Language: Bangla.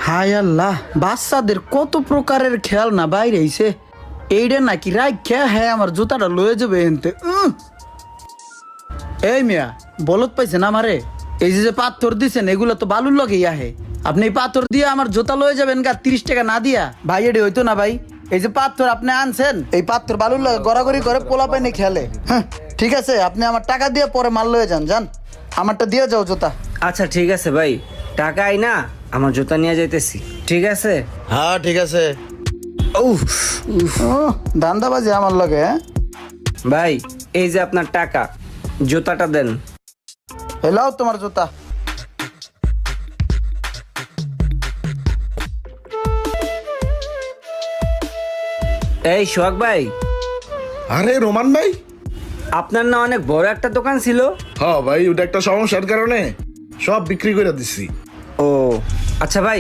হায় আল্লাহ, বাচ্চাদের কত প্রকারের খেলনা বাইরে আইছে। এইটা নাকি রাখা, হ্যাঁ আমার জুতাটা লয়ে যাবে এনতে। এই মিয়া, বলত পাইছেন আমারে? এই যে যে পাথর দিছেন এগুলো তো বালুর লগেই আহে। আপনি এই পাথর দিয়ে আমার জুতা লয়ে যাবেন গা 30 টাকা না দিয়া? ভাই এটি হইতো না ভাই। এই যে পাথর আপনি আনছেন, এই পাথর বালুর লগে গড়াগড়ি করে পোলা পাইনি খেলে। হ্যাঁ ঠিক আছে, আপনি আমার টাকা দিয়ে পরে মাল লয়ে যান। যান, আমারটা দিয়ে যাও জুতা। আচ্ছা ঠিক আছে ভাই, টাকা আই না, আমার জুতা নিয়ে যাইতেছি। ঠিক আছে। হ্যাঁ ঠিক আছে। উফ, দান্দাবাজি আমার লগে। হ্যাঁ ভাই এই যে আপনার টাকা, জুতাটা দেন। হেলাও তোমার জুতা। এই সোহাগ ভাই, আরে রোমান ভাই। আপনার না অনেক বড় একটা দোকান ছিল? হ্যাঁ ভাই, ওটা একটা সমস্যার কারণে সব বিক্রি করে দিছি। ও আচ্ছা ভাই,